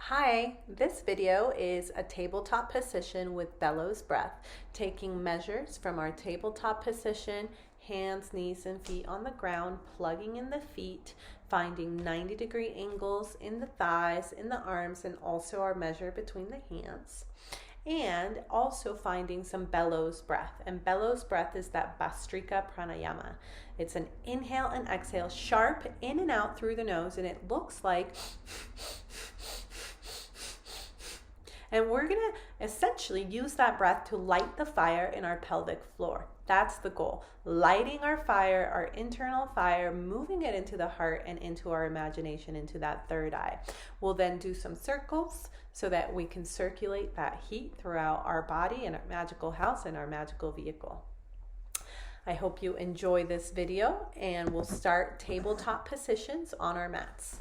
Hi, this video is a tabletop position with bellows breath, taking measures from our tabletop position, hands, knees, and feet on the ground, plugging in the feet, finding 90-degree angles in the thighs, in the arms, and also our measure between the hands. And also finding some bellows breath. And bellows breath is that Bhastrika pranayama. It's an inhale and exhale, sharp in and out through the nose, and it looks like and we're going to essentially use that breath to light the fire in our pelvic floor. That's the goal. Lighting our fire, our internal fire, moving it into the heart and into our imagination, into that third eye. We'll then do some circles so that we can circulate that heat throughout our body and our magical house and our magical vehicle. I hope you enjoy this video, and we'll start tabletop positions on our mats.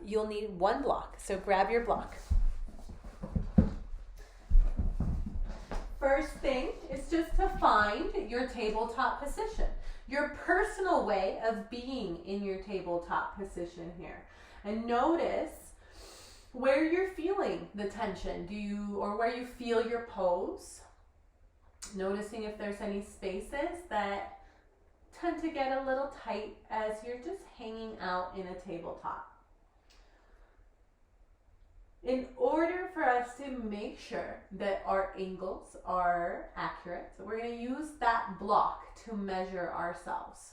You'll need one block, so grab your block. First thing is just to find your tabletop position, your personal way of being in your tabletop position here. And notice where you're feeling the tension, or where you feel your pose. Noticing if there's any spaces that tend to get a little tight as you're just hanging out in a tabletop. In order for us to make sure that our angles are accurate, so we're going to use that block to measure ourselves.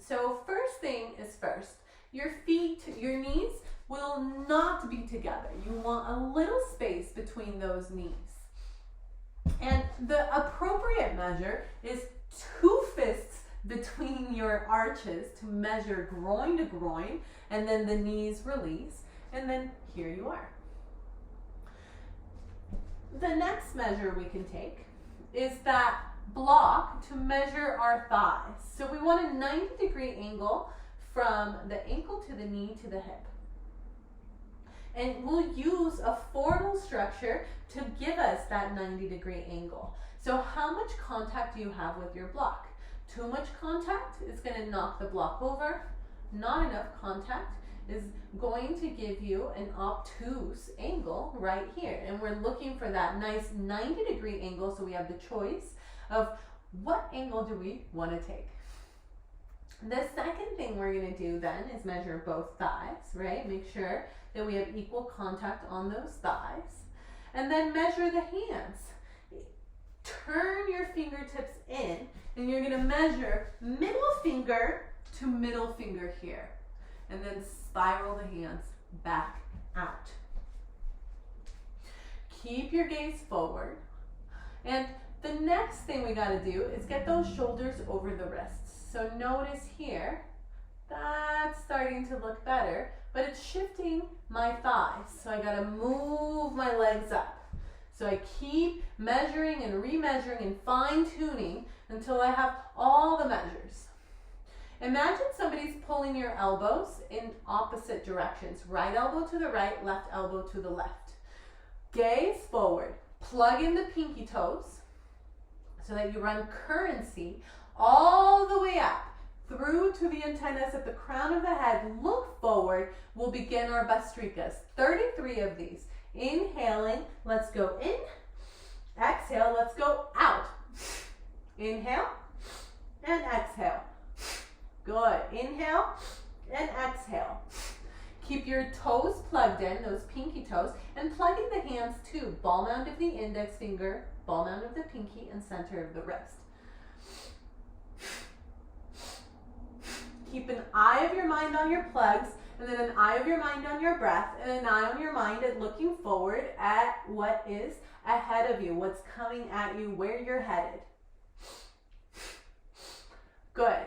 So first thing is first, your feet, your knees will not be together. You want a little space between those knees. And the appropriate measure is 2 fists between your arches to measure groin to groin, and then the knees release. And then here you are. The next measure we can take is that block to measure our thighs. So we want a 90-degree angle from the ankle to the knee to the hip. And we'll use a formal structure to give us that 90-degree angle. So how much contact do you have with your block? Too much contact is going to knock the block over. Not enough contact is going to give you an obtuse angle right here. And we're looking for that nice 90-degree angle, so we have the choice of what angle do we want to take. The second thing we're going to do then is measure both thighs, right? Make sure that we have equal contact on those thighs. And then measure the hands. Turn your fingertips in, and you're going to measure middle finger to middle finger here. And then spiral the hands back out. Keep your gaze forward. And the next thing we got to do is get those shoulders over the wrists. So notice here, that's starting to look better, but it's shifting my thighs. So I got to move my legs up. So I keep measuring and remeasuring and fine-tuning until I have all the measures. Imagine somebody's pulling your elbows in opposite directions. Right elbow to the right, left elbow to the left. Gaze forward. Plug in the pinky toes so that you run currency all the way up through to the antennas at the crown of the head. Look forward. We'll begin our Bhastrikas. 33 of these. Inhaling, let's go in. Exhale, let's go out. Inhale and exhale. Good. Inhale and exhale. Keep your toes plugged in, those pinky toes, and plug in the hands too. Ball mound of the index finger, ball mound of the pinky, and center of the wrist. Keep an eye of your mind on your plugs, and then an eye of your mind on your breath, and an eye on your mind at looking forward at what is ahead of you, what's coming at you, where you're headed. Good.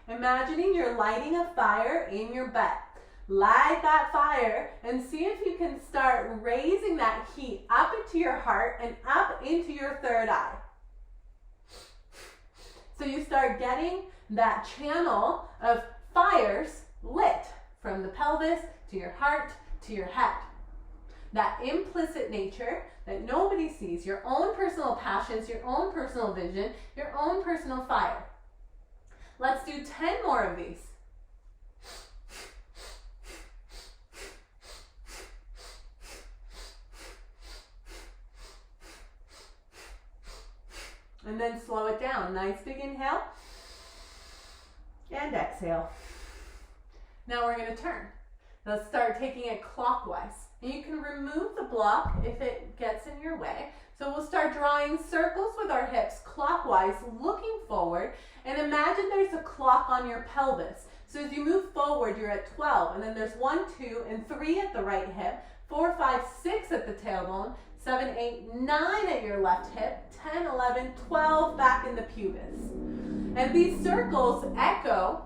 Imagining you're lighting a fire in your butt. Light that fire and see if you can start raising that heat up into your heart and up into your third eye. So you start getting that channel of fires lit from the pelvis to your heart to your head. That implicit nature that nobody sees, your own personal passions, your own personal vision, your own personal fire. Let's do 10 more of these. And then slow it down. Nice big inhale. And exhale. Now we're going to turn. Let's start taking it clockwise. And you can remove the block if it gets in your way. So we'll start drawing circles with our hips clockwise, looking forward. And imagine there's a clock on your pelvis. So as you move forward, you're at 12. And then there's 1, 2, and 3 at the right hip, 4, 5, 6 at the tailbone, 7, 8, 9 at your left hip, 10, 11, 12 back in the pubis. And these circles echo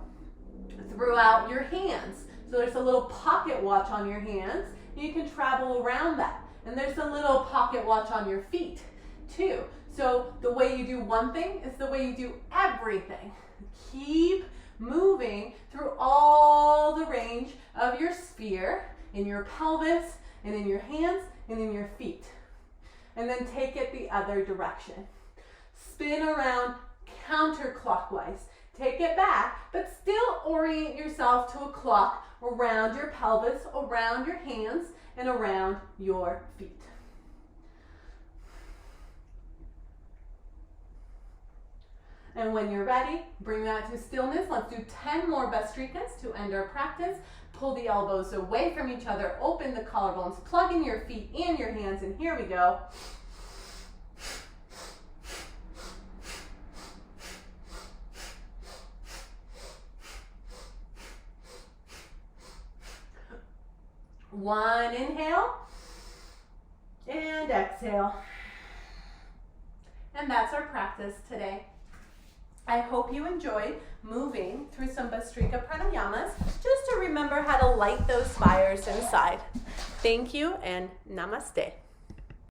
throughout your hands. So there's a little pocket watch on your hands. And you can travel around that. And there's a little pocket watch on your feet too. So the way you do one thing is the way you do everything. Keep moving through all the range of your sphere, in your pelvis, and in your hands, and in your feet. And then take it the other direction. Spin around counterclockwise. Take it back, but still orient yourself to a clock around your pelvis, around your hands, and around your feet. And when you're ready, bring that to stillness. Let's do 10 more Bastrikas to end our practice. Pull the elbows away from each other, open the collarbones, plug in your feet and your hands, and here we go. One inhale and exhale. And that's our practice today. I hope you enjoyed moving through some Bhastrika pranayamas just to remember how to light those fires inside. Thank you and namaste.